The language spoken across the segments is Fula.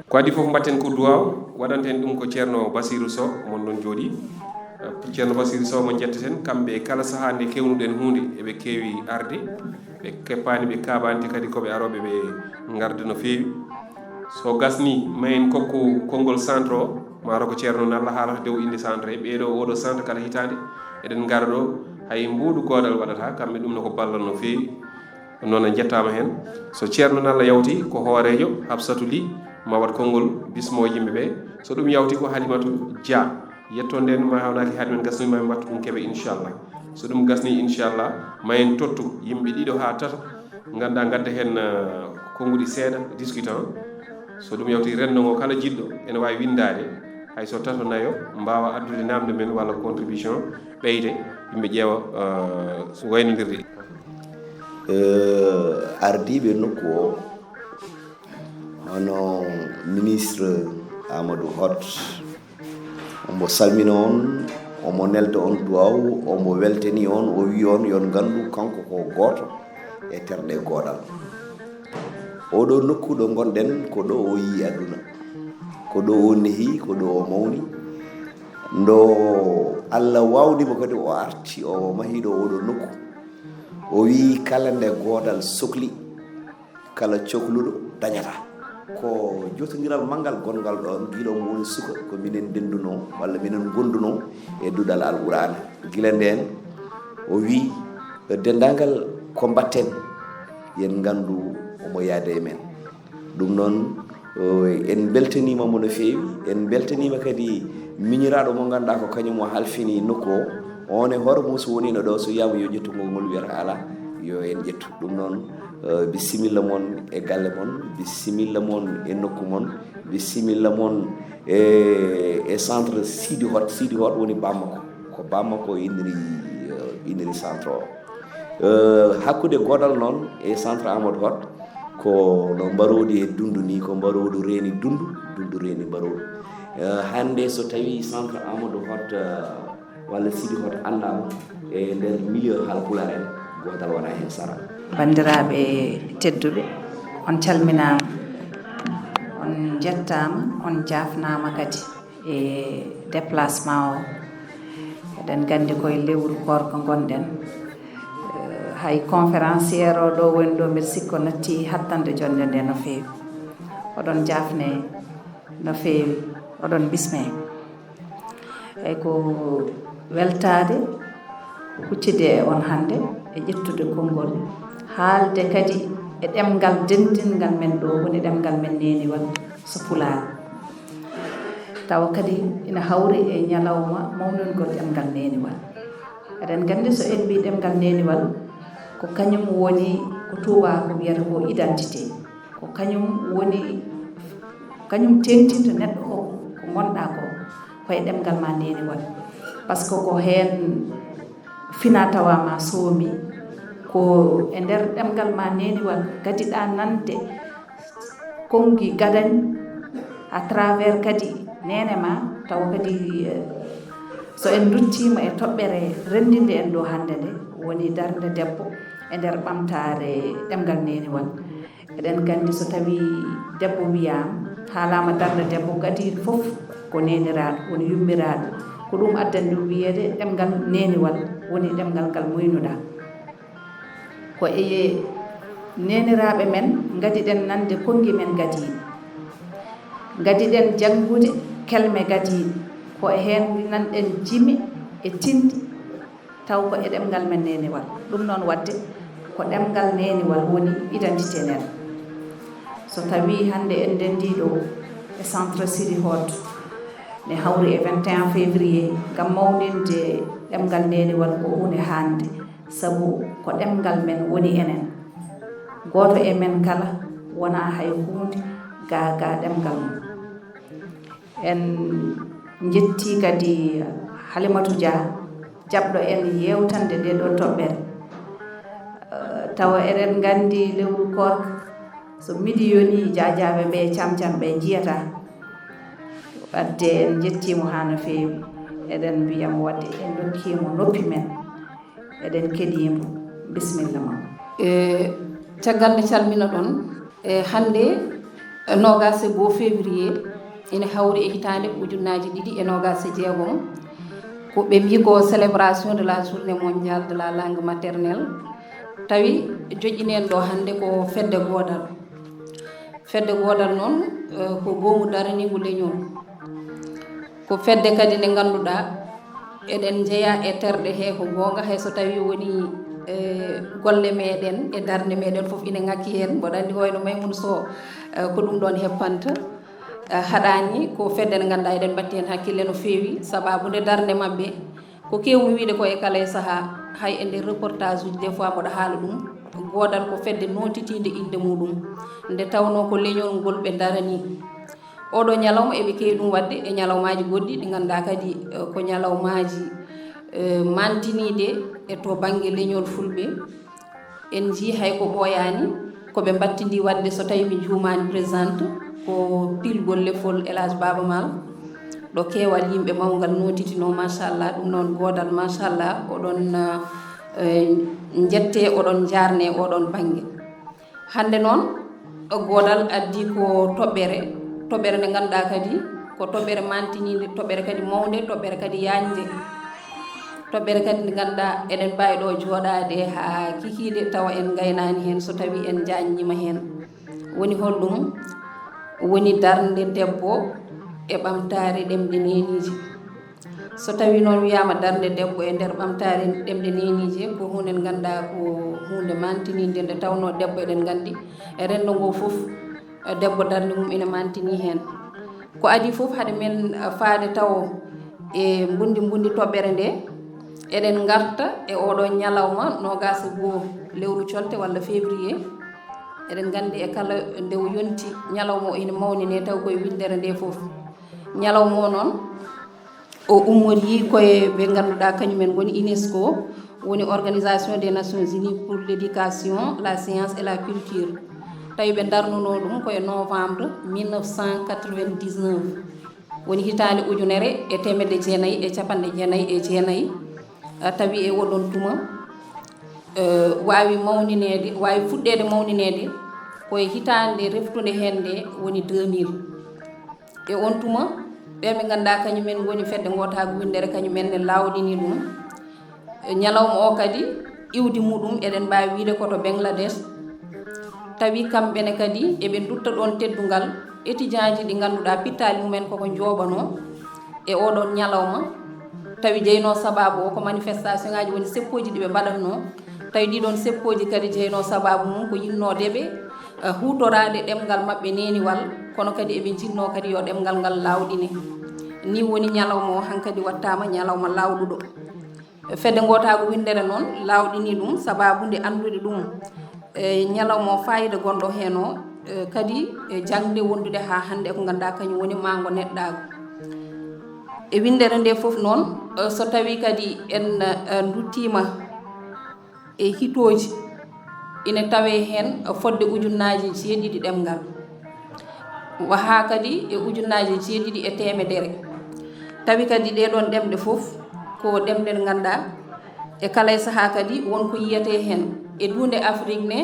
ko adi fof mbatten ko duwaw waɗanten ɗum ko ceerno Basirou Sow mon ɗon jooɗi ceerno Basirou Sow mo jetteten kamɓe kala saaha nde kewnuɗen hunde eɓe keewi arde ɓe keppani ɓe kaɓante kadi koɓe aroɓe ɓe garda no feewi so gasni ma en kokku konngol centre o mataw ko ceerno nalla haalata dow inde centre he ɓeeɗo oɗo centre kala hitande eɗen gara ɗo hay mbuuɗu godal waɗata kamɓe ɗum noko ballal no feewi noon a jettama hen so ceerno nalla yawti ko hoorejo Habsatou Ly ma wat konngol bismo yimɓeɓe so ɗum yawti ko Halimatou Dia yettonde en ma hawnaki haade men gasnuma en mbattu ɗum keeɓe inchallah so ɗum gasni inchallah ma en tottu yimɓe ɗiɗo ha tata ganduɗa gadda hen konnguɗi seeɗa discutant so ɗum yawti rendogo kala jiɗɗo ene wawi windade hay so tato nayo mbawa addude namde men walla contribution ɓeyde yimɓe ƴeewa waynodirde ardiɓe nokku o hono ministre Amadou Hott omo salmina on omo nelda on duwaw omo weltani on o wi on yon gandu kanko ko goto e terɗe godal oɗo nokku ɗo gonɗen ko ɗo o yi aduna ko ɗo o neehi ko ɗo o mawni ndo Allah wawnimo kadi o arti o mahiɗo oɗo nokku o wi kala nde godal sohli kala cohluɗo dañata ko jotodiral manggal gongal ɗon guila mo woni suka ko minen denduno walla minen gonduno e duɗal alqur'ana guila nden o wi dendagal ko mbatten yen gandu omo yaade e men ɗum noon en beltanimamo no feewi en beltanima kadi miñiraɗo mo ganduɗa ko kañum o halfini nokku o on e hoore mum so wonino ɗo so yiyama yo ƴettu ngol wiyata ala yo en ƴettu ɗum noon bisimilla mon e galle mon bisimilla mon e nokku mon bisimilla mon e centre Sidi Hott woni Bamako ko Bamako iniri centre o hakkude godal noon e centre Amadou Hott ko no mbarodi e dundu ni ko mbarodu reeni dundu reeni mbarodu hande so tawi centre Amadou Hott walla Sidi Hott andama e nder milieu halpulaar en godal wona hen sara bandiraɓe tedduɓe on calminama on jettama on jafnama kadi e déplacement o eɗen gandi koye lewru korko gonɗen hay conférenciére o ɗo woni ɗo mbiɗa sikko natti hattande jonde nde no feewi oɗon jafne no feewi oɗon bisme ay ko weltade huccide e on hande e ƴettude konngol haalde kadi e ɗemgal dendingal men ɗo woni ɗemgal men neniwal so Pulaar tawa kadi ina hawri e ñalawma mawningol ɗemgal neniwal eɗen gandi so en mbi ɗemgal neniwal ko kañum woni ko tubako wiyata ko identité ko kañum woni kañum tengtinto neɗɗo o ko gonɗa ko koye ɗemgal ma neniwal par ce que ko hen fina tawama soomi ko e nder ɗemgal ma neniwal gadiɗa nande kongi gadani à travers kadi nene ma taw kadi so en duttima e toɓɓere rendinde en ɗo hande nde woni darde debbo e nder ɓamtare ɗemgal neniwal eɗen gandi so tawi debbo wiyama haalama darde debbo gadiɗo foof ko neniraɗo woni yummiraɗo ko ɗum addani ɗum wiyede ɗemgal neniwal woni ɗemgal ngal moynuɗa ko e neniraɓe men gadiɗen nande kongi men gadiɗi gadiɗen janggude kelme gadiɗi ko e hen nanɗen jimi e tindi taw ko e ɗemgal men neniwal ɗum noon wadde ko ɗemgal neniwal woni identité nen so tawi hande en dendiɗo e centre Sidi Hott ne hawri e 21 février gam mawninde ɗemgal neniwal ko hunde hande sabu ko ɗemgal men woni enen goto e men kala wona hay hunde gaga ɗemgal mum en jetti kadi Halimatou Dia jaɓɗo en yewtande nde ɗo toɓɓere tawa eɗen gandi lewru korka so midi yoni jajaɓe ɓe camcam ɓe jiyata wadde en jettimo ha no feewi eɗen mbiyamo wadde en dokkimo noppi men eɗen keɗimo bisimilla ma. caggal nde calmina ɗon hannde 22 février ene hawri e hitande ujunnaji 2026 ko ɓe mbi ko célébration de la journée mondiale de la langue maternelle tawi joƴƴinen ɗo hannde ko fedde goodal noon ko goomu daranigu leñol ko fedde kadi nde ngannduɗa eɗen jeeya e terɗe he ko goonga hayso tawi woni golle meɗen e darde meɗen fof ina ŋakki hen mboɗa andi hoyno Maymouna Sow ko ɗum ɗon heppanta haɗani ko fedde nde ganduɗa eɗen batti hen hakkille no feewi sababude darde mabɓe ko kewmi wiide ko e kala e saaha hay e nder reportage uji des fois mboɗo haala ɗum goodal ko fedde notitide inde muɗum nde tawno ko leñol ngol ɓe darani oɗo ñalawma eɓe kewi ɗum wadde e ñalawmaji goɗɗi ɗi ganduɗa kadi ko ñalawmaji mantinide e to banggue leñol fulɓe en jii hay ko ɓooyani koɓe battidi wadde so tawi mi juumani présente ko pilgol lefol Elage Baba Mal ɗo keewal yimɓe mawgal notitino machallah ɗum noon goodal machallah oɗon jette oɗon jarne oɗon banggue hande noon goodal addi ko toɓɓere nde ganduɗa kadi ko toɓɓere mantinide toɓɓere kadi mawde toɓɓere kadi yañde toɓɓere kadi nde ganduɗa eɗen mbawi ɗo jooɗade ha kikiɗe tawa en gaynani hen so tawi en jaññima hen woni holɗum woni darde debbo e ɓamtare ɗemɗe neniji so tawi noon wiyama darde debbo e nder ɓamtare ɗemɗe neniji ko hunde nde ganduɗa ko hunde mantinide nde tawno debbo eɗen gandi e rendo ngo foof debbo darde mum ina mantini hen ko adi foof haade men faade taw e bundi toɓɓere nde eɗen garta e oɗo ñalawma 22 lewru colte walla février eɗen gandi e kala nde o yonti ñalawma o ina mawnine taw koye windere nde foof ñalawma o noon o ummori koye ɓe ganduɗa kañumen goni UNESCO woni organisation des nations unies pour l'éducation la science et la culture tawi ɓe darnuno ɗum koye novembre 1999 woni hitande ujunere e temedde jeenayyi e capanɗe jeenayyi e jeenayyi tawi e oɗon tuma wawi mawninede wawi fuɗɗede mawninede koye hitande reftude hen nde woni 2000 e on tuma ɓeɓe ganduɗa kañumen goni fedde gotago windere kañumen ne lawɗini ɗum ñalawma o kadi iwdi muɗum eɗen mbawi wiide koto Bangladesh tawi kamɓene kadi eɓe dutta ɗon teddugal étudiant ji ɗi ganduɗa pittali mumen koko jooɓano e oɗon ñalawma tawi jeyno sababu o ko manifestation ngaji woni seppoji ɗiɓe mbaɗatno tawi ɗiɗon seppoji kadi jeyno sababu mum ko yinnodeɓe hutorade ɗemgal mabɓe neniwal kono kadi eɓe jinno kadi yo ɗemgal ngal lawɗine ni woni ñalawma o hankadi wattama ñalawma lawɗuɗo fedde gotago windere noon lawɗini ɗum sababu nde andude ɗum ñalawma o fayida gonɗo hen o kadi jangde wondude ha hande ko ganduɗa kañum woni mango neɗɗago e windere nde foof noon so tawi kadi en duttima e hitoji ina tawe hen fodde ujunnaji 7 ɗemgal waha kadi e ujunnaji 7 e temedere tawi kadi ɗeɗon ɗemɗe foof ko ɗemɗe ɗe ganduɗa e kala e saaha kadi wonko yiyete hen e dunde Afrique ne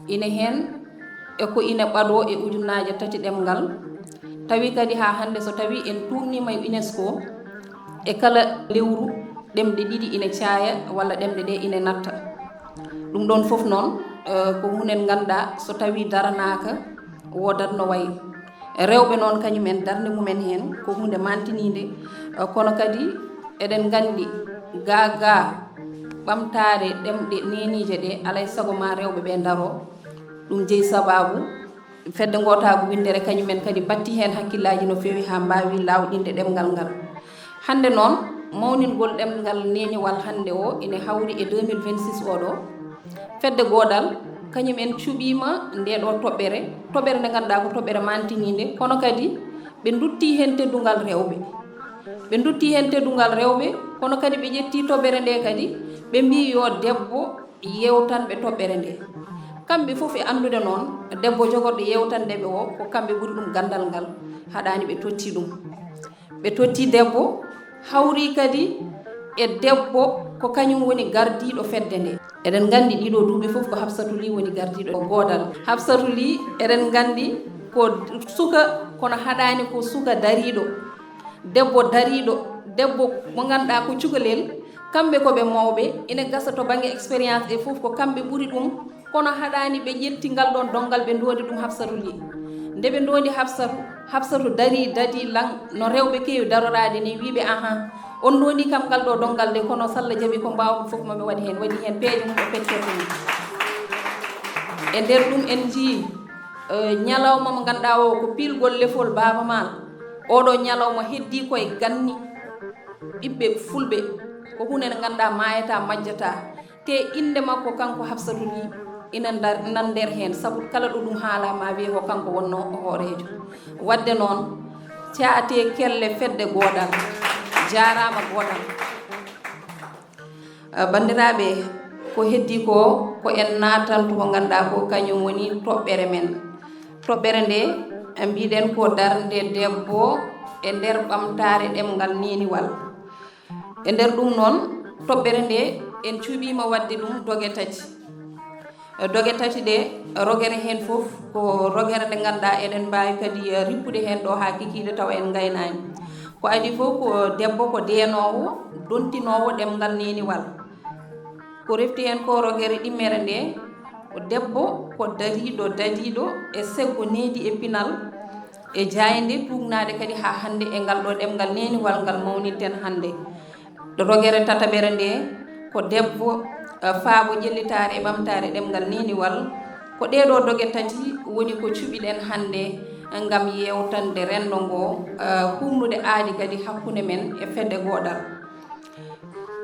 ina hen e ko ina ɓaɗo e ujunnaji 3 ɗemgal tawi kadi ha hande so tawi en turnima e UNESCO e kala lewru ɗemɗe 2 ina caaya walla ɗemɗe ɗe ina natta ɗum ɗon foof noon ko hunde ganduɗa so tawi daranaka wodat no wayi rewɓe noon kañumen darde mumen hen ko hunde mantinide kono kadi eɗen gandi ga ɓamtare ɗemɗe nenije ɗe alay saago ma rewɓe ɓe daro ɗum jeeyi sababu fedde gotago windere kañumen kadi batti hen hakkillaji no fewi ha mbawi lawɗinde ɗemgal ngal hande noon mawningol ɗemgal neniwal hande o ina hawri e 2026 oɗo fedde godal kañumen cuɓima nde ɗo toɓɓere nde ganduɗa ko toɓɓere mantinide kono kadi ɓe dutti hen teddugal rewɓe kono kadi ɓe ƴetti toɓɓere nde kadi ɓe mbi yo debbo yewtanɓe toɓɓere nde kamɓe foof e andude noon debbo jogorɗo yewtandeɓe o ko kamɓe ɓuuri ɗum gandal ngal haɗani ɓe totti ɗum ɓe totti debbo hawri kadi e debbo ko kañum woni gardiɗo fedde nde eɗen gandi ɗiɗo duuɓi fof ko Hafsatou Ly woni gardiɗo o godal Hafsatou Ly eɗen gandi ko suka kono haɗani ko suka dariɗo debbo mo ganduɗa ko cukalel kamɓe koɓe mawɓe ina gasa to banggue expérience e fof ko kamɓe ɓuuri ɗum kono haɗani ɓe ƴetti ngal ɗon dongal ɓe ndondi ɗum Hafsatou Ly nde ɓe ndondi Hafsatou dadi lan no rewɓe kewi darorade ni wiɓe ahan on ndondi kam ngal ɗo dongal de kono sallah jaaɓi ko mbawɗum fof maɓe waɗi hen peeje mum o peccetoni e nder ɗum en jii ñalawma mo ganduɗa o ko pilgol lefol Baaba Maal oɗo ñalawma heddi koye ganni ɓiɓɓe fulɓe ko hunde nde ganduɗa mayata majjata te inde makko kanko Hafsatou Ly ina nan nder hen saabu kala ɗo ɗum haalama wiye ko kanko wonno o hoorejo wadde noon caate kelle fedde godal jarama godal bandiraɓe ko heddi ko en natantu ko ganduɗa ko kañum woni toɓɓere men toɓɓere nde mbiɗen ko darde debbo e nder ɓamtare ɗemgal neniwal e nder ɗum noon toɓɓere nde en cuuɓima wadde ɗum doge tati ɗe rogere hen fof ko rogere nde ganduɗa eɗen mbawi kadi rippude hen ɗo ha kikiɗe taw en gaynani ko adi fof ko debbo ko denowo dontinowo ɗemgal neniwal ko refti hen ko rogere ɗimmere nde ko debbo ko dadiɗo e seggo needi e pinal e jayde tugnade kadi ha hande e ngal ɗo ɗemgal neniwal ngal mawnirten hande rogere tataɓere nde ko debbo faabo ƴellitare e ɓamtare ɗemgal neniwal ko ɗeɗo doge tati woni ko cuɓiɗen hande ngam yewtande rendo ngo humnude aadi kadi hakkude men e fedde godal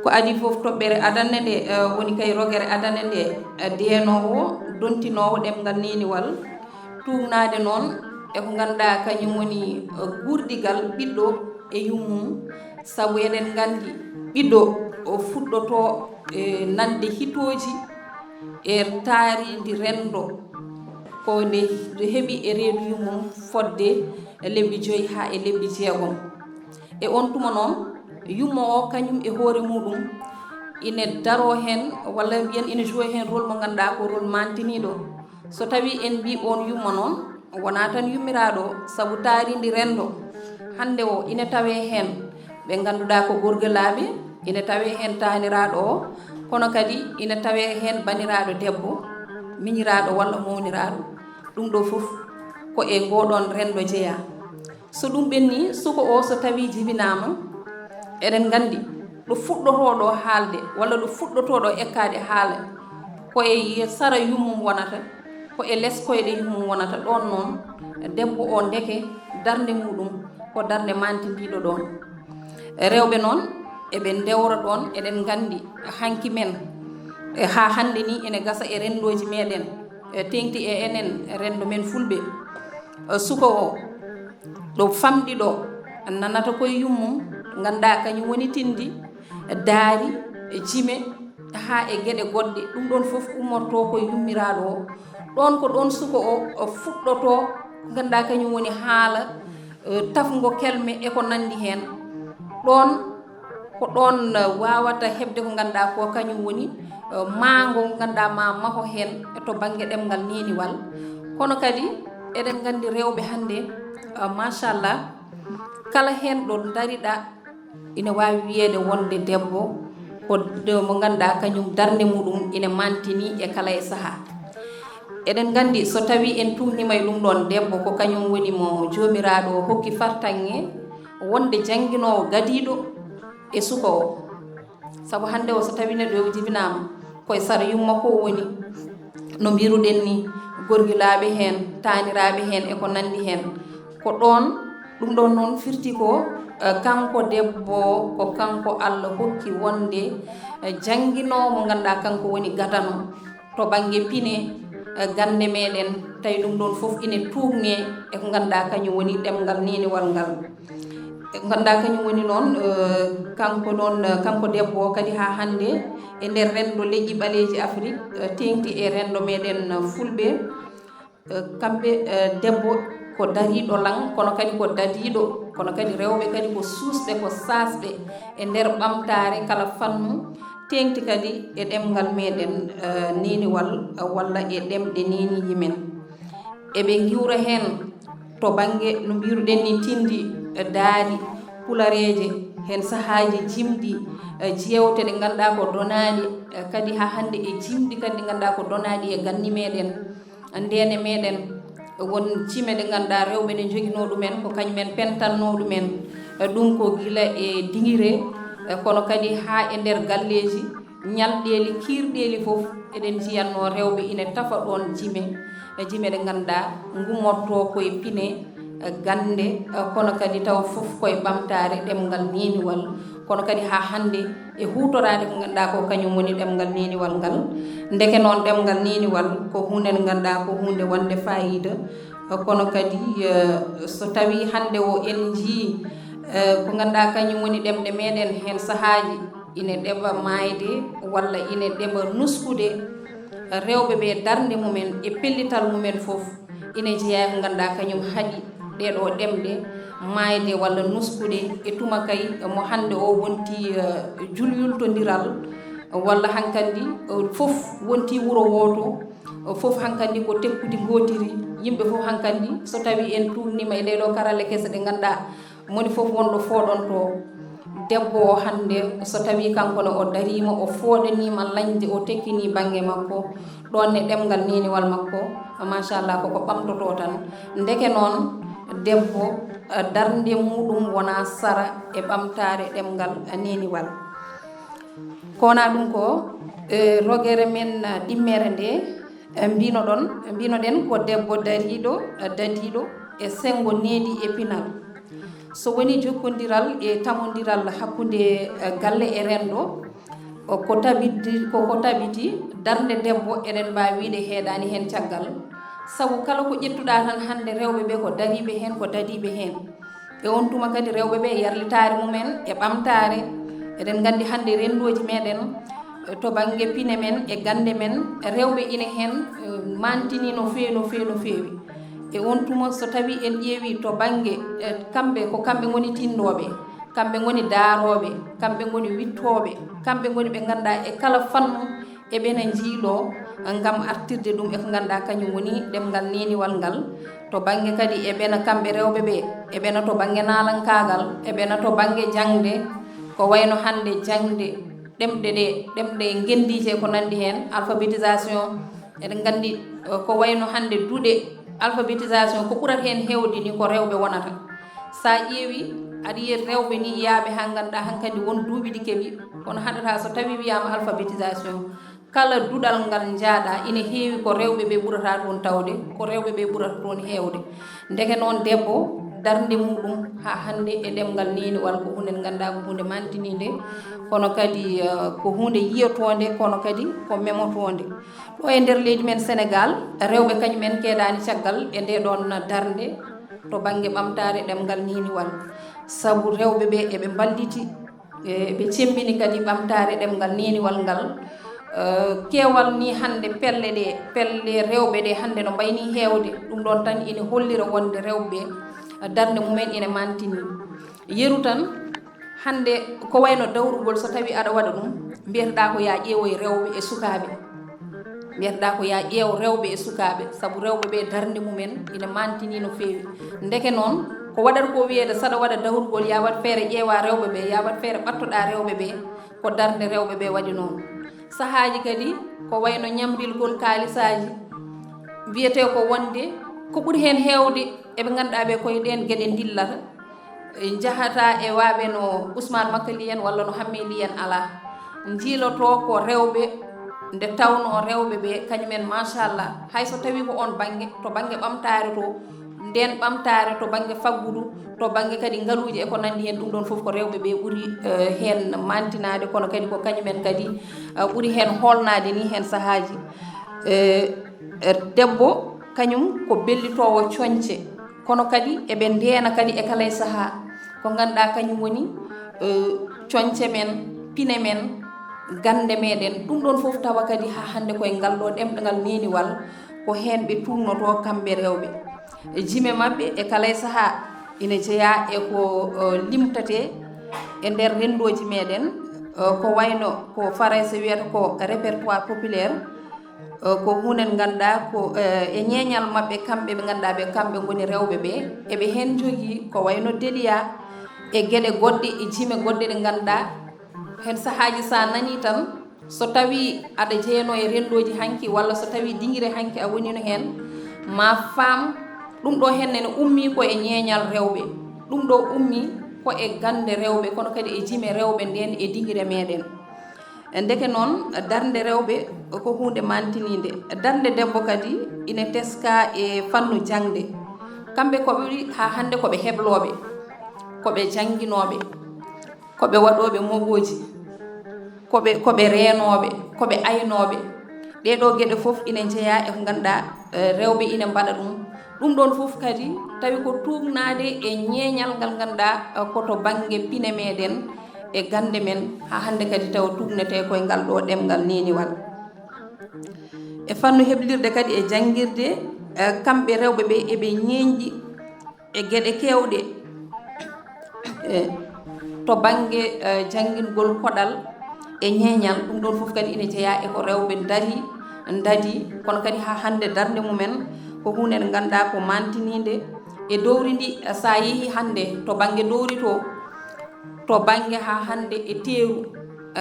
ko adi fof toɓɓere adanne nde woni kay rogere adanne nde denowo dontinowo ɗemgal neniwal tugnade noon e ko ganduɗa kañum woni gurdigal ɓiɗɗo e yummum saabu eɗen gandi ɓiɗɗo o fuɗɗoto nande hitoji e taaridi rendo ko nde heeɓi e reedu yummum fodde lebbi 5 ha e lebbi 6 e on tuma noon yummo o kañum e hoore muɗum ine daro hen walla mbiyen ine joué hen rôle mo ganduɗa ko rôle mantiniɗo so tawi en mbi on yummo noon wona tan yummiraɗo saabu taaridi rendo hande o ine tawe hen ɓe ganduɗa ko gorgolaɓe ine tawe hen taniraɗo o kono kadi ine tawe hen baniraɗo debbo miñiraɗo walla mawniraɗo ɗum ɗo fof ko e ngoɗon rendo jeeya so ɗum ɓenni suko o so tawi jibinama eɗen gandi ɗo fuɗɗotoɗo haalde walla ɗo fuɗɗotoɗo ekkade haala ko e sara yummum wonata ko e less koyɗe yummum wonata ɗon noon debbo o ndeke darde muɗum ko darde mantidiɗo ɗon rewɓe noon eɓe dewra ɗon eɗen gandi hanki men ha hande ni ene gasa e rendoji meɗen tengti e enen rendo men fulɓe suka o ɗo famɗi ɗo nanata koye yummum ganduɗa kañum woni tindi daari jime ha e gueɗe goɗɗe ɗum ɗon foof ummorto koye yummiraɗo o ɗon ko ɗon suka o fuɗɗoto ganduɗa kañum woni haala tafgo kelme e ko nandi hen ɗon ko ɗon wawata hebde ko ganduɗa ko kañum woni maango ganduɗa ma maho hen to banggue ɗemgal neniwal kono kadi eɗen gandi rewɓe hande machallah kala hen ɗo dariɗa ina wawi wiyede wonde debbo ko mo ganduɗa kañum darde muɗum ina mantini e kala e saaha eɗen gandi so tawi en tumnima e ɗum ɗon debbo ko kañum woni mo jomiraɗo o hokki fartange wonde jangguinowo gadiɗo e suka o saabu hande o so tawi neɗɗo o jibinama koye sara yumma ko woni no mbiruɗen ni gorgilaɓe hen taniraɓe hen e ko nandi hen ko ɗon ɗum ɗon noon firti ko kanko debbo ko kanko Allah hokki wonde jangguinowo mo ganduɗa kanko woni gadano to banggue pine gande meɗen tawi ɗum ɗon foof ine tugne e ko ganduɗa kañum woni ɗemgal neniwal ngal ganduɗa kañum woni noon kanko debbo o kadi ha hande e nder rendo leƴƴi ɓaleji Afrique tengti e rendo meɗen fulɓe kamɓe debbo ko dariɗo lan kono kadi ko dadiɗo kono kadi rewɓe kadi ko suusɓe ko sasɓe e nder ɓamtare kala fannu tengti kadi e ɗemgal meɗen neniwal walla e ɗemɗe neniji men eɓe giwra hen to banggue no mbiruɗen ni tindi daari pulareje hen sahaji jimɗi jewte ɗe ganduɗa ko donaɗi kadi ha hande e jimɗi kadi ɗe ganduɗa ko donaɗi e ganni meɗen ndene meɗen won cime ɗe ganduɗa rewɓe ne joguino ɗumen ko kañumen pentanno ɗumen ɗum ko guila e diŋire kono kadi ha e nder galleji ñalɗeli kirɗeli foof eɗen jiyanno rewɓe ina tafa ɗon jime ɗe ganduɗa gummorto koye pine gande kono kadi taw foof koye ɓamtare ɗemgal neniwal kono kadi ha hande e hutorade ko ganduɗa ko kañum woni ɗemgal neniwal ngal ndeke noon ɗemgal neniwal ko hunde nde ganduɗa ko hunde wonde fayida kono kadi so tawi hande o en jii ko ganduɗa kañum woni ɗemɗe meɗen hen sahaji ina ɗeɓa mayde walla ina ɗeɓa nuskude rewɓe ɓe darde mumen e pellital mumen foof ina jeeya ko ganduɗa kañum haaɗi ɗeɗo ɗemɗe mayde walla nuskude e tuma kay mo hande o wonti julyultodiral walla hankkandi foof wonti wuuro woto foof hankkandi ko tekkudi gotiri yimɓe foof hankkandi so tawi en turnima e ɗeɗo karalle kese ɗe ganduɗa moni foof wonɗo foɗonto debbo o hande so tawi kankone o darima o foɗanima lañde o tekkini banggue makko ɗonne ɗemgal neniwal makko machallah koko ɓamtoto tan ndeke noon debbo darde muɗum wona sara e ɓamtare ɗemgal neniwal kowona ɗum ko rogere men ɗimmere nde mbinoɗen ko debbo dadiɗo e sengo needi e pinal so woni jokkodiral e tamodiral hakkude galle e rendo ko tabiti darde debbo eɗen mbawi wiide heeɗani hen caggal sabu kala ko ƴettuɗa tan hande rewɓe ɓe ko dariɓe hen ko dadiɓe hen e on tuma kadi rewɓe ɓe yarlitare mumen e ɓamtare eɗen gandi hande rendoji meɗen to banggue pine men e gande men rewɓe ina hen mantini no feewi e on tuma so tawi en ƴeewi to banggue kamɓe ko kamɓe goni tindoɓe kamɓe goni daaroɓe kamɓe goni wittoɓe kamɓe goni ɓe ganduɗa e kala fannu eɓena jiilo gam artirde ɗum eko ganduɗa kañum woni ɗemgal neniwal ngal to banggue kadi eɓena kamɓe rewɓe ɓe eɓena to banggue nalankagal eɓena to banggue jangde ko wayno hande jangde ɗemɗe gendije ko nandi hen alphabétisation eɗen gandi ko wayno hande duuɗe alphabétisation ko ɓurat hen hewde ni ko rewɓe wonata sa ƴeewi aɗa yiya rewɓe ni yaaɓe ha ganduɗa hankkadi won duuɓi ɗi keeɓi kono haɗata so tawi wiyama alphabétisation kala duɗal ngal jaaɗa ina heewi ko rewɓe ɓe ɓurata toon tawde ko rewɓe ɓe ɓurata toon hewde ndeke noon debbo darde muɗum ha hande e ɗemgal neniwal ko hunde nde ganduɗa ko hunde mantinide kono kadi ko hunde yiyatonde kono kadi ko memotonde ɗo e nder leydi men Sénégal rewɓe kañumen keeɗani caggal e nde ɗon darde to banggue ɓamtare ɗemgal neniwal saabu rewɓe ɓe eɓe balliti ɓe cembini kadi ɓamtare ɗemgal neniwal ngal keewal ni hande pelle rewɓe ɗe hande no mbayni heewde ɗum ɗon tan ina hollira wonde rewɓe darde mumen ina mantini yeru tan hande ko wayno dawrugol so tawi aɗa waɗa ɗum mbiyetoɗa ko ya ƴeewoye rewɓe e sukaɓe mbiyetoɗa ko ya ƴeew rewɓe e sukaɓe saabu rewɓe ɓe darde mumen ina mantini no feewi ndeke noon ko waɗata ko wiyede saɗa waɗa dawrugol ya wat feere ƴeewa rewɓe ɓe ya wat feere ɓattoɗa rewɓe ɓe ko darde rewɓe ɓe waɗi noon sahaji kadi ko wayno ñamrilgol kaalisaji mbiyete ko wonde ko ɓuuri hen hewde eɓe ganduɗa ɓe koye ɗen gueɗe dillata jahata e waaɓe no Ousmane Makali en walla no Hammeli en ala jiiloto ko rewɓe nde tawno rewɓe ɓe kañumen machallah hayso tawi ko on banggue to banggue ɓamtare to nden ɓamtare to banggue faggudu to banggue kadi ngaaluji e ko nandi hen ɗum ɗon foof ko rewɓe ɓe ɓuuri hen mantinade kono kadi ko kañumen kadi ɓuuri hen holnade ni hen sahaji debbo kañum ko bellitowo coñce kono kadi eɓe ndena kadi e kala e saaha ko ganduɗa kañum woni coñce men pine men gande meɗen ɗum ɗon foof tawa kadi ha hande koye ngalɗo ɗemɗogal neniwal ko hen ɓe tumnoto kamɓe rewɓe jime mabɓe e kala e saaha ina jeeya e ko limtate e nder rendoji meɗen ko wayno ko Faranse wiyata ko répertoire populaire ko hunde ganduɗa ko e ñeñal mabɓe kamɓe ɓe ganduɗa ɓe kamɓe goni rewɓe ɓe eɓe hen jogui ko wayno déliya e gueɗe goɗɗe e jime goɗɗe ɗe ganduɗa hen sahaji sa nani tan so tawi aɗa jeeyano e rendoji hanki walla so tawi dinguire hanki a wonino hen ma faam ɗum ɗo hennene ummi ko e ñeñal rewɓe ɗum ɗo ummi ko e gande rewɓe kono kadi e jime rewɓe nden e dinguire meɗen ndeke noon darde rewɓe ko hunde mantinide darde debbo kadi ina teska e fannu jangde kamɓe ko ɓuri ha hande koɓe hebloɓe koɓe jangguinoɓe koɓe waɗoɓe mogoji koɓe reenoɓe koɓe aynoɓe ɗeɗo gueɗe foof ina jeeya e ko ganduɗa rewɓe ina mbaɗa ɗum ɗon foof kadi tawi ko tugnade e ñeñal ngal ganduɗa koto banggue pine meɗen e gande men ha hande kadi taw tugnete koye ngal ɗo ɗemgal neniwal e fannu heblirde kadi e jangguirde kamɓe rewɓe ɓe eɓe ñeñƴi e gueɗe kewɗe to banggue jangguingol koɗal e ñeñal ɗum ɗon foof kadi ina jeeya e ko rewɓe dadi kono kadi ha hande darde mumen ko hunde nde ganduɗa ko mantinide e dowri ndi sa yeehi hande to banggue dowri to banggue ha hande e teeru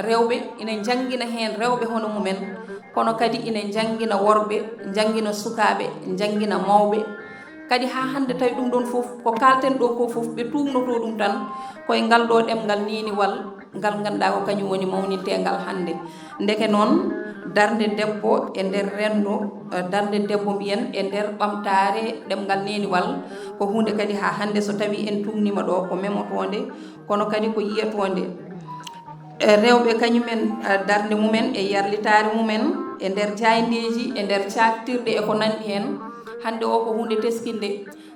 rewɓe ina jangguina hen rewɓe hono mumen kono kadi ina jangguina worɓe jangguina sukaɓe jangguina mawɓe kadi ha hande tawi ɗum ɗon foof ko kalten ɗo ko foof ɓe tumnoto ɗum tan koye ngal ɗo ɗemgal niniwal ngal ganduɗa ko kañum woni mawnintegal hande ndeke noon darde debbo e nder rendo darde debbo mbiyen e nder ɓamtare ɗemgal neniwal ko hunde kadi ha hande so tawi en tumnima ɗo ko memotonde kono kadi ko yiyatonde rewɓe kañumen darde mumen e yarlitare mumen e nder jaydeji e nder caktirɗe e ko nandi hen hande o ko hunde teskinde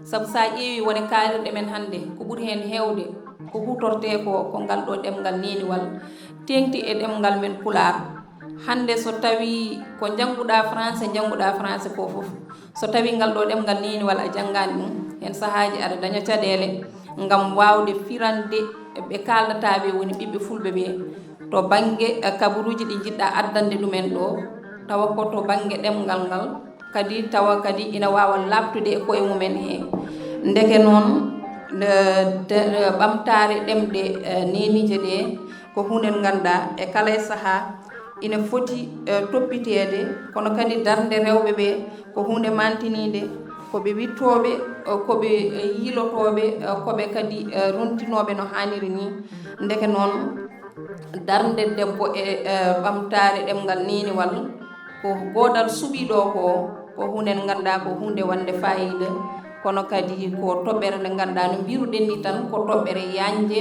saabu sa ƴeewi wone kalirɗe men hande ko ɓuuri hen hewde ko hutorte ko ngal ɗo ɗemgal neniwal tengti e ɗemgal men pular hande so tawi ko jangguɗa français ko foof so tawi ngal ɗo ɗemgal neniwal a janggani ɗum hen sahaji aɗa daña caɗele ngam wawde firande ɓe kaldataɓe woni ɓiɓɓe fulɓe ɓe to banggue kabaruji ɗi jiɗɗa addande ɗumen ɗo tawa ko to banggue ɗemgal ngal kadi tawa kadi ina wawa labtude e koye mumen he ndeke noon ɓamtare ɗemɗe nenije ɗe ko hunde ganduɗa e kala e saaha ina foti toppitede kono kadi darde rewɓe ɓe ko hunde mantinide koɓe wittoɓe koɓe yiilotoɓe koɓe kadi rontinoɓe no hanniri ni ndeke noon darde debbo e ɓamtare ɗemgal neniwal ko godal suuɓiɗo ko hunde nde ganduɗa ko hunde wande fayida kono kadi ko toɓɓere nde ganduɗa no mbiruɗen ni tan ko toɓɓere yanje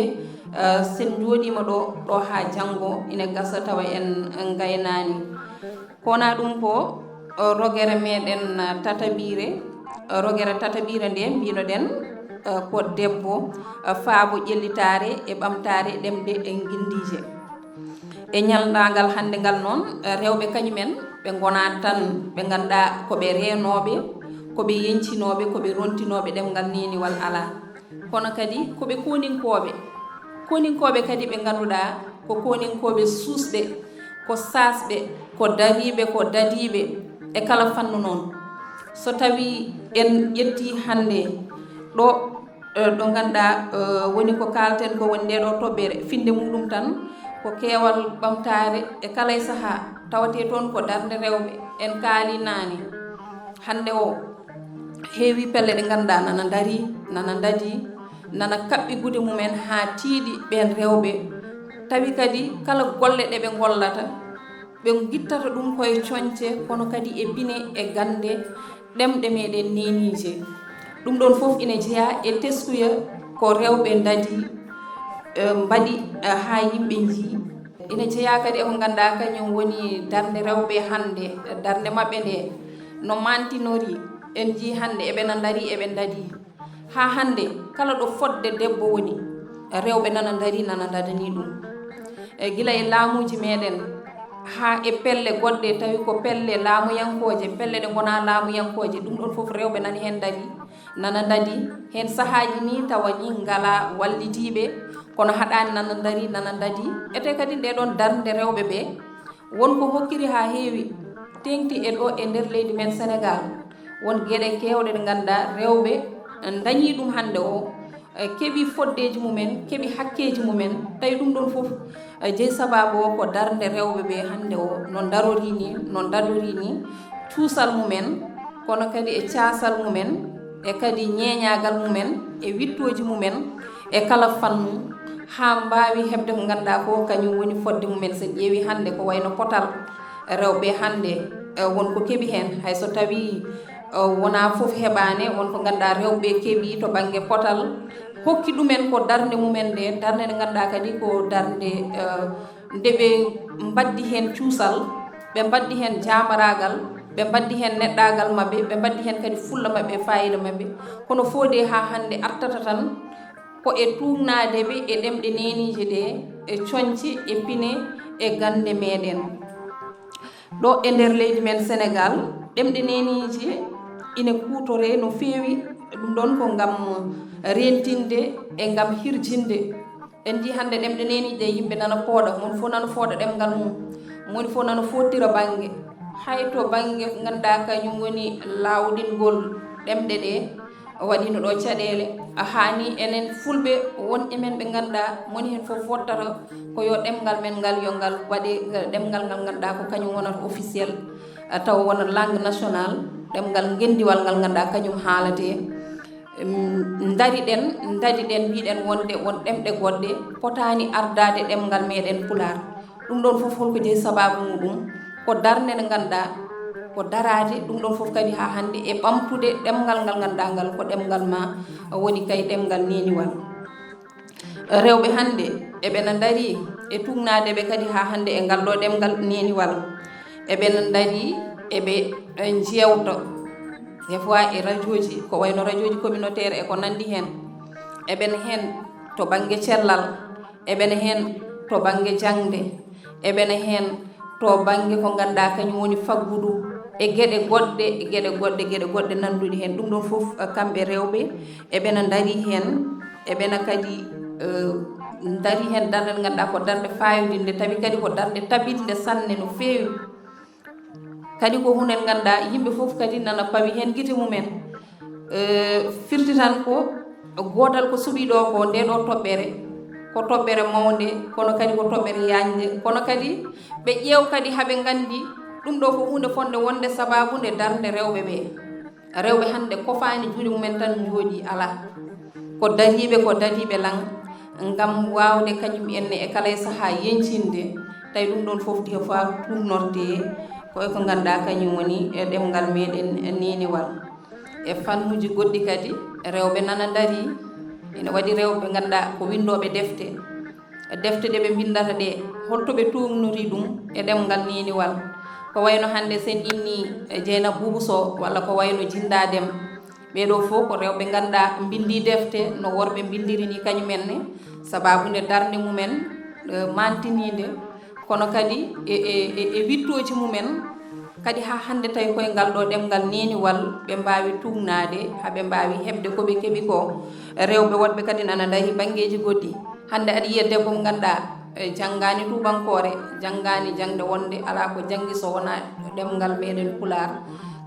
sen joɗima ɗo ha janggo ina gasa tawa en gaynani kona ɗum ko rogere meɗen tataɓire nde mbinoɗen ko debbo faabo ƴellitare e ɓamtare ɗemɗe e guindije e ñaldagal hande ngal noon rewɓe kañumen ɓe gona tan ɓe ganduɗa koɓe reenoɓe koɓe yencinoɓe koɓe rontinoɓe ɗemgal neniwal ala kono kadi koɓe koninkoɓe kadi ɓe ganduɗa ko koninkoɓe suusɓe ko sasɓe ko dariɓe ko dadiɓe e kala fannu noon so tawi en ƴetti hande ɗo ganduɗa woni ko kalten ko woni ndeɗo toɓɓere finde muɗum tan ko keewal ɓamtare e kala e saaha tawate toon ko darde rewɓe en kaali nani hande o heewi pelle ɗe ganduɗa nana dadi nana kaɓɓi gude mumen ha tiiɗi ɓen rewɓe tawi kadi kala golle ɗe ɓe gollata ɓe guittata ɗum koye coñce kono kadi e bine e gande ɗemɗe meɗen nenije ɗum ɗon foof ina jeeya e teskuya ko rewɓe dadi mbaɗi ha yimɓe jii ina jeeya kadi eko ganduɗa kañum woni darde rewɓe hande darde mabɓe nde no mantinori en jii hande eɓena dari eɓe dadi ha hande kala ɗo fodde debbo woni rewɓe nana dari nana dadani ɗum e guila e laamuji meɗen ha e pelle goɗɗe tawi ko pelle laamuyankoje pelle ɗe gona laamuyankoje ɗum ɗon fof rewɓe nani hen nana dadi hen sahaji ni tawa ni ngala wallitiɓe kono haɗani nana dadi ete kadi nde ɗon darde rewɓe ɓe wonko hokkiri ha heewi tengti e ɗo e nder leydi men Sénégal won gueɗe kewɗe ɗe ganduɗa rewɓe dañi ɗum hande o keeɓi foddeji mumen keeɓi hakkeji mumen tawi ɗum ɗon fof jeeyi sababu o ko darde rewɓe ɓe hande o no darori ni cuusal mumen kono kadi e caasal mumen e kadi ñeñagal mumen e wittoji mumen e kala fannu ha mbawi hebde ko ganduɗa ko kañum woni fodde mumen sen ƴeewi hande ko wayno potal rewɓe hande wonko keeɓi hen hayso tawi wona fof heɓane wonko ganduɗa rewɓe keeɓi to banggue potal hokki ɗumen ko darde mumen nde darde nde ganduɗa kadi ko darde nde ɓe mbaddi hen cuusal ɓe mbaddi hen jamaragal ɓe mbaddi hen neɗɗagal mabɓe ɓe mbaddi hen kadi fulla mabɓe e fayida mabɓe kono fode ha hande artata tan ko e tugnadeɓe e ɗemɗe nenije ɗe e coñce e pine e gande meɗen ɗo e nder leydi men Sénégal ɗemɗe nenije ina kutore no feewi ɗum ɗon ko ngam rentinde e ngam hirjinde en ji hande ɗemɗe nenije ɗe yimɓe nana pooɗa mon fof nana fooɗa ɗemgal mum moni fof nana fottira banggue hay to banggue ko ganduɗa kañum woni lawɗingol ɗemɗe ɗe waɗino ɗo caɗele hani enen fulɓe won emen ɓe ganduɗa moni hen fof fottata ko yo ɗemgal men ngal yo ngal waɗe ɗemgal ngal ganduɗa ko kañum wonata officiel taw wona langue nationale ɗemgal gendiwal ngal ganduɗa kañum haalate dariɗen mbiɗen wonde won ɗemɗe goɗɗe potani ardade ɗemgal meɗen pular ɗum ɗon fof holko jeeyi sababu muɗum ko darde nde ganduɗa ko darade ɗum ɗon fof kadi ha hande e ɓamtude ɗemgal ngal ganduɗa ngal ko ɗemgal ma woni kay ɗemgal neniwal rewɓe hande eɓena daari e tugnadeɓe kadi ha hande e ngal ɗo ɗemgal neniwal eɓena daari eɓe jewta des fois e radio ji ko wayno radio ji communautaire e ko nandi hen eɓena hen to banggue cellal eɓena hen to banggue jangde eɓena hen to banggue ko ganduɗa kañum woni faggudu e gueɗe goɗɗe nanduɗi hen ɗum ɗon fof kamɓe rewɓe eɓena daari hen eɓena kadi daari hen darde nde ganduɗa ko darde fayodinde tawi kadi ko darde tabitde sanne no feewi kadi ko hunde ganduɗa yimɓe fof kadi nana pawi hen guite mumen firti tan ko godal ko suuɓi ɗo ko nde ɗo toɓɓere ko toɓɓere mawde kono kadi ko toɓɓere yañde kono kadi ɓe ƴeew kadi haɓe gandi ɗum ɗo ko hunde fonde wonde sababu nde darde rewɓe ɓe rewɓe hande kofani juuɗe mumen tan jooɗi ala ko dariɓe lang ngam wawde kañum enne e kala e saaha yencinde tawi ɗum ɗon fof des fois tumnorte koye ko ganduɗa kañum woni e ɗemgal meɗen neniwal e fannuji goɗɗi kadi rewɓe nana daari ene waɗi rewɓe ganduɗa ko windoɓe defte ɗe ɓe bindata ɗe holto ɓe tugnori ɗum e ɗemgal neniwal ko wayno hande sen inni Dieynaba Boubou Sow walla ko wayno Djinda Déme ɓeɗo fof ko rewɓe ganduɗa bindi defte no worɓe bindiri ni kañumenne sababude darde mumen mantinide kono kadi e wittoji mumen kadi ha hande tawi koye ngal ɗo ɗemgal neniwal ɓe mbawi tugnade haɓe mbawi hebde koɓe keeɓi ko rewɓe woɗɓe kadi nana daari banggueji goɗɗi hande aɗa yiya debbo mo ganduɗa janggani tubankore janggani jangde wonde ala ko janggi so wona ɗemgal meɗen pular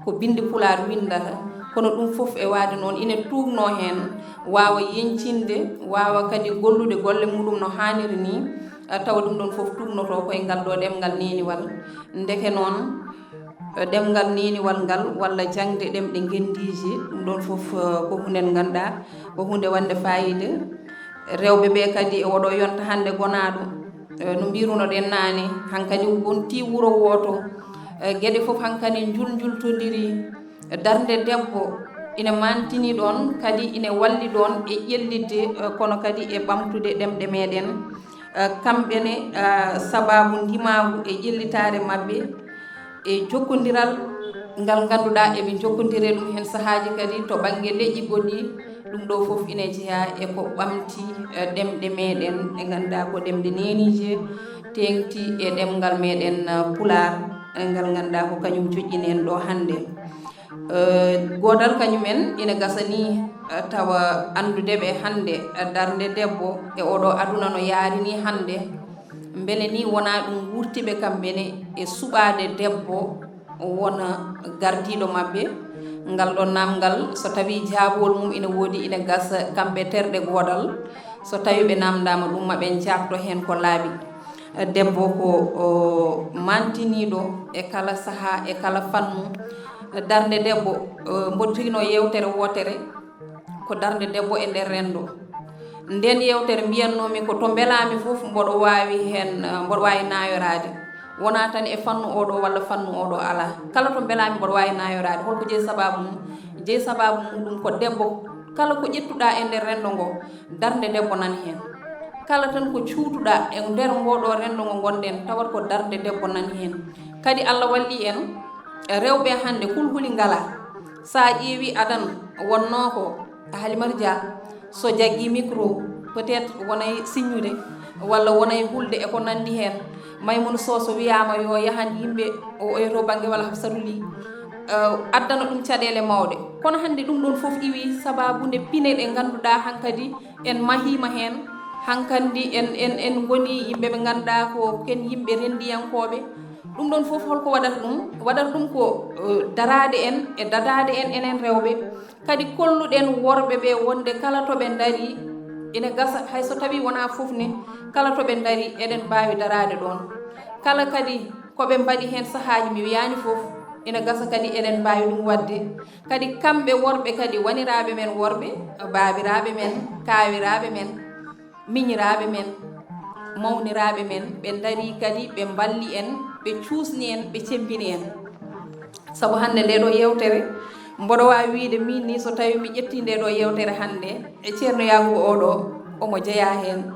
ko bindi pular windata kono ɗum fof e wade noon ina tugno hen wawa yencinde wawa kadi gollude golle muɗum no hanniri ni tawa ɗum ɗon fof tugnoto koye ngal ɗo ɗemgal neniwal ndeke noon ɗemgal neniwal ngal walla jangde ɗemɗe gendiji ɗum ɗon fof ko hunde ganduɗa ko hunde wande fayida rewɓe ɓe kadi e oɗo yonta hande gonaɗo no mbiruno ɗen nane hankkadi wonti wuuro woto gueɗe fof hankkadi juljultodiri darde debbo ina mantini ɗon kadi ina walli ɗon e ƴellidde kono kadi e ɓamtude ɗemɗe meɗen kamɓene sababu ndimagu e ƴellitare mabɓe e jokkodiral ngal ganduɗa eɓe jokkodire ɗum hen sahaji kadi to banggue leƴƴi goɗɗi ɗum ɗo fof ina jeeya e ko ɓamti ɗemɗe meɗen ɗe ganduɗa ko ɗemɗe nenije tengti e ɗemgal meɗen pular ngal ganduɗa ko kañum joƴƴinen ɗo hande. Godal kañumen ina gasa ni tawa andudeɓe hande darde debbo e oɗo aduna no yaari ni hande beele ni wona ɗum wurtiɓe kamɓene e suɓade debbo wona gardiɗo mabɓe. Ngal ɗon namgal so tawi jaabol mum ina woodi ina gasa kamɓe terɗe godal so tawi ɓe namdama ɗum maɓe jabto hen ko laaɓi. Debbo ko mantiniɗo e kala saaha e kala fannu. Darde debbo mboɗo jogino yewtere wotere ko darde debbo e nder rendo. Nden yewtere mbiyannomi ko to belami fof mboɗo wawi nayorade wona tan e fannu oɗo walla fannu oɗo ala. Kala to belami mboɗo wawi nayorade holko jeeyi sababu mum? Jeeyi sababu muɗum ko debbo kala ko ƴettuɗa e nder rendo ngo darde debbo nani hen. Kala tan ko cuutuɗa e nder ngoɗo rendo ngo gonɗen tawat ko darde debbo nani hen. Kadi Allah walli en rewɓe hande kulhuli ngala. Sa ƴeewi adan wonno ko Halimata Dia so jaggi micro peut-être wonay signude walla wonay hulde e ko nandi hen. Maymouna Soso wiyama yo yahan yimɓe o to banggue walla Hafsatou Ly addana ɗum caɗele mawɗe. Kono hande ɗum ɗon foof iwi sababude pine ɗe ganduɗa hankadi en mahima hen. Hankandi en goni yimɓe ɓe ganduɗa ko ken yimɓe rendiyankoɓe. Ɗum ɗon foof holko waɗata ɗum ko darade en e dadade en enen rewɓe. Kadi kolluɗen worɓe ɓe wonde kala to ɓe dari ina gasa hayso tawi wona foof ne kala to ɓe dari eɗen mbawi darade ɗon. Kala kadi koɓe mbaɗi hen sahaji mi wiyani foof ina gasa kadi eɗen mbawi ɗum wadde. Kadi kamɓe worɓe kadi waniraɓe men worɓe babiraɓe men kawiraɓe men miñiraɓe men mawniraɓe men ɓe dari kadi ɓe balli en ɓe cuusni en ɓe cembini en. Saabu hande nde ɗo yewtere mboɗo wawi wiide min ni so tawi mi ƴetti nde ɗo yewtere hande e ceerno Yakuba oɗo omo jeeya hen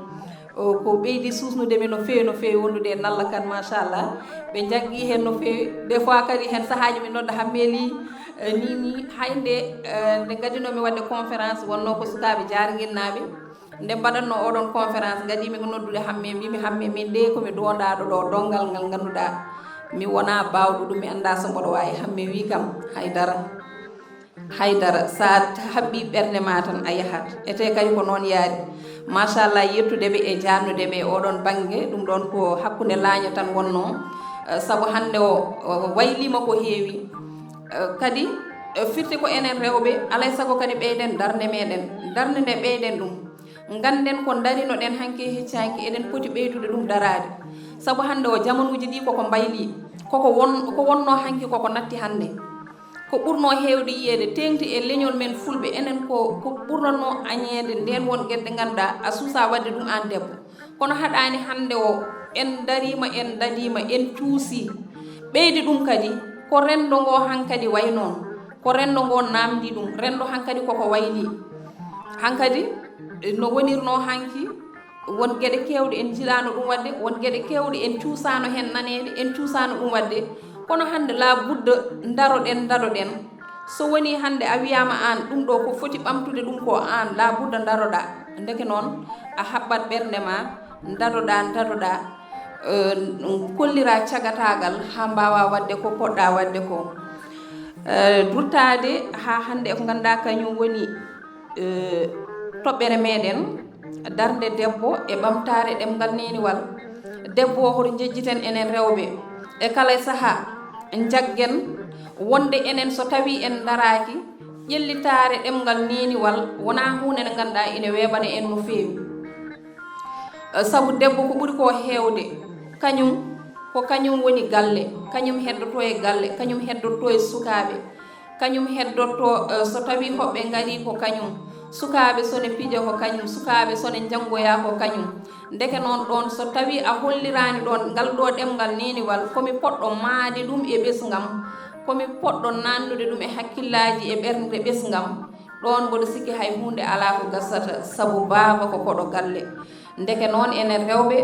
ko ɓeydi susnudemi no fewi wondude e Nalla Kane machallah ɓe jaggui hen no fewi. Des fois kadi hen sahaji mi nodda hammeli ni haynde nde gadinomi wadde conférence wonno ko sukaɓe jarguinnaɓe nde mbaɗatno oɗon conférence gadimi ko noddude hamme mbimi hamme min de komi dondaɗo ɗo dongal ngal ganduɗa mi wona bawɗo ɗum mi anda so mboɗo wawi. Hamme wi kam haydara sa habbi ɓerde ma tan a yahat ete kadi ko noon yaari machallah yettudeɓe e jannudeɓe oɗon banggue. Ɗum ɗon ko hakkude laaño tan wonno saabu hande o waylima ko heewi. Kadi firti ko enen rewɓe alay saago kadi ɓeyden darde meɗen. Darde nde ɓeyden ɗum ganden ko darinoɗen hanki heccanki eɗen poti ɓeydude ɗum darade. Saabu hande o jamanuji ɗi koko mbayli ko wonno hanki koko natti hande. Ko ɓurno hewde yiyede tengti e leñol men fulɓe enen ko ɓurno añede nden won gueɗe ganduɗa a suusa wadde ɗum an debbo. Kono haɗani hande o en darima en dadima en cuusi ɓeydi ɗum kadi ko rendo ngo hankadi way noon ko rendo ngo namdi ɗum rendo hankadi koko wayli hankadi no wonirno hanki won gueɗe kewɗe en jilano ɗum wadde won gueɗe kewɗe en cuusano hen nanede en cuusano ɗum wadde. Kono hande la budda daroɗen so woni hande a wiyama an ɗum ɗo ko foti ɓamtude ɗum ko an la budda daroɗa. Ndeke noon a habbat ɓerde ma daroɗa kollira cagatagal ha mbawa wadde ko poɗɗa wadde ko. Durtade ha hande ko ganduɗa kañum woni toɓɓere meɗen darde debbo e ɓamtare ɗemgal neniwal. Debbo o hoto jejjiten enen rewɓe e kala saaha jaggen wonde enen so tawi en daraki ƴellitare ɗemgal neniwal wona hunde nde ganduɗa ine weɓana en no fewi. Saabu debbo ko ɓuuri ko hewde kañum woni galle, kañum heddoto e galle, kañum heddoto e sukaɓe, kañum heddoto so tawi hoɓɓe gari ko kañum, sukaɓe sone piija ko kañum, sukaɓe sone janggoya ko kañum. Ndeke noon ɗon so tawi a hollirani ɗon ngal ɗo ɗemgal neniwal komi poɗɗo maade ɗum e ɓesgam, komi poɗɗo nannude ɗum e hakkillaji e ɓernde ɓesgam, ɗon mboɗo sikki hay hunde ala ko gasata saabu baaba ko koɗo galle. Ndeke noon enen rewɓe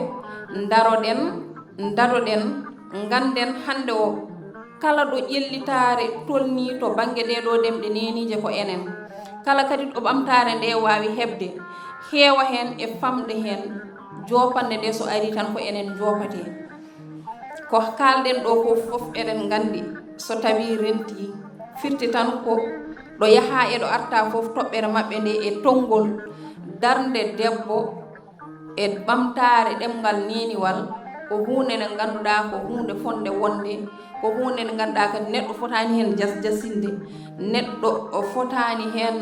daroɗen ganden hande o kala ɗo ƴellitare tolni to banggue ɗe ɗo ɗemɗe nenije ko enen. Kala kadi ɗo ɓamtare nde wawi hebde heewa hen e famde hen jopande nde so ari tan ko enen jopate ko kalden ɗo ko fof eɗen gandi so tawi renti firti tan ko ɗo yaha eɗo arta fof toɓɓere maɓɓe nde e tonngol darde debbo e ɓamtare ɗemgal neniwal ko hunde nde ganduɗa ko hunde fonde wonde ko hunde nde ganduɗa kadi neɗɗo fotani hen jasinde neɗɗo fotani hen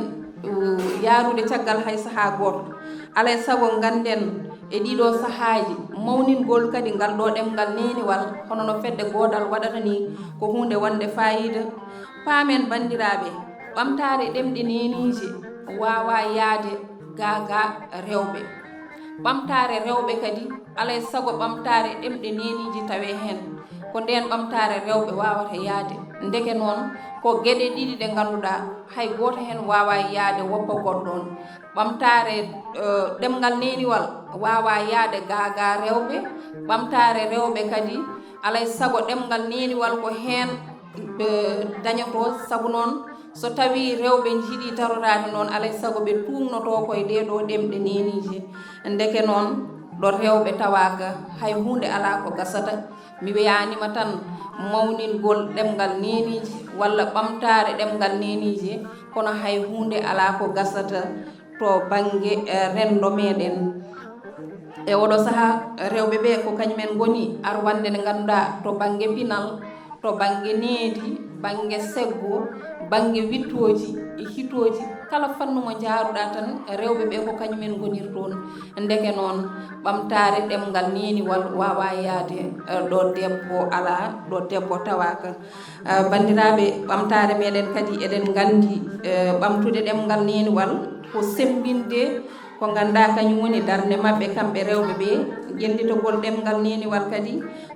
yarude caggal hay saaha goto alay saago ganden e ɗiɗo sahaji mawningol kadi ngal ɗo ɗemgal neniwal hono no fedde godal waɗata ni ko hunde wonde fayida paamen bandiraɓe ɓamtare ɗemɗe neniji wawa yaade gaga rewɓe ɓamtare rewɓe kadi alay saago ɓamtare ɗemɗe neniji tawe hen ko nden ɓamtare rewɓe wawata yaade ndeke noon ko gueɗe ɗiɗi ɗe ganduɗa hay goto hen wawa yaade woppa goɗɗon ɓamtare ɗemgal neniwal wawa yaade gaga rewɓe ɓamtare rewɓe kadi alay saago ɗemgal neniwal ko hen dañoto saabu noon so tawi rewɓe jiiɗi tarorade noon alay saago ɓe tumnoto koye ɗeɗo ɗemɗe neniji ndeke noon ɗo rewɓe tawaka hay hunde ala ko gasata mi wiyanima tan mawningol ɗemgal neniji walla ɓamtare ɗemgal neniji kono hay hunde ala ko gasata to banggue rendo meɗen e oɗo saaha rewɓe ɓe ko kañumen goni arwande nde ganduɗa to banggue pinal to banggue needi banggue seggo banggue wittoji e hitoji kala fannu mo jaaruɗa tan rewɓe ɓe ko kañumen gonir toon ndeke noon ɓamtare ɗemgal neniwal wawa yaade ɗo debbo ala ɗo debbo tawaka bandiraɓe ɓamtare meɗen kadi eɗen gandi ɓamtude ɗemgal neniwal ko sembinde ko ganduɗa kañum woni darde mabɓe kamɓe rewɓe ɓe ƴellitogol ɗemgal neniwal kadi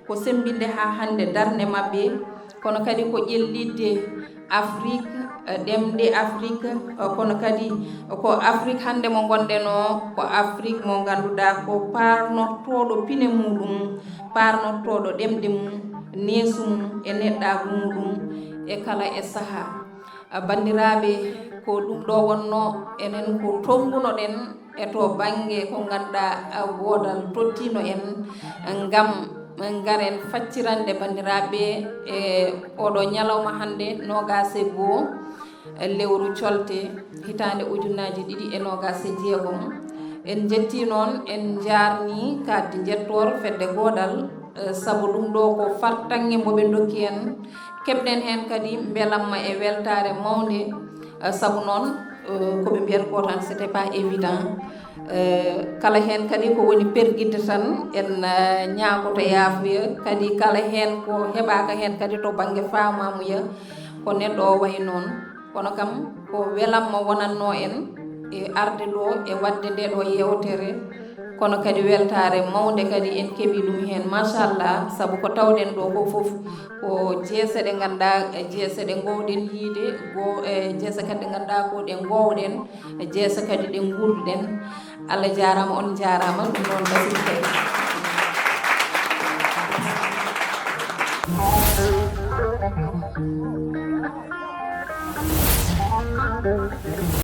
ko sembinde ha hande darde mabɓe kono kadi ko ƴellidde Afrique ɗemɗe Afrique kono kadi ko Afrique hande mo gonɗeno ko Afrique mo ganduɗa ko parnortoɗo pine muɗum parnortoɗo ɗemɗe mum neesu mum e neɗɗagu muɗum e kala e saaha bandiraɓe ko ɗum ɗo wonno enen ko tongunoɗen e to banggue ko ganduɗa godal tottino en ngam garen faccirande bandiraɓe e oɗo ñalawma hande 22 lewru colte hitande ujunnaji 2026 en jetti noon en jarni kaddi jettor fedde godal saabu ɗum ɗo ko fartange moɓe dokki en keɓɗen hen kadi beelamma e weltare mawde saabu noon koɓe mbiyata ko tan c'était pas évident kala hen kadi ko woni perguide tan en ñaagoto yaafuya kadi kala hen ko heɓaka hen kadi to banggue famamuya ko neɗɗo o way noon kono kam ko welamma wonanno en e arde ɗo e wadde nde ɗo yewtere kono kadi weltare mawde kadi en keeɓi ɗum hen machallah saabu ko tawɗen ɗo ko foof ko jeese ɗe ganduɗa jeese ɗe gowɗen yiide jeese kadi ɗe ganduɗa ko ɗe gowɗen jeese kadi ɗe gurduɗen Allah jarama on jarama ɗum noon Basir Faye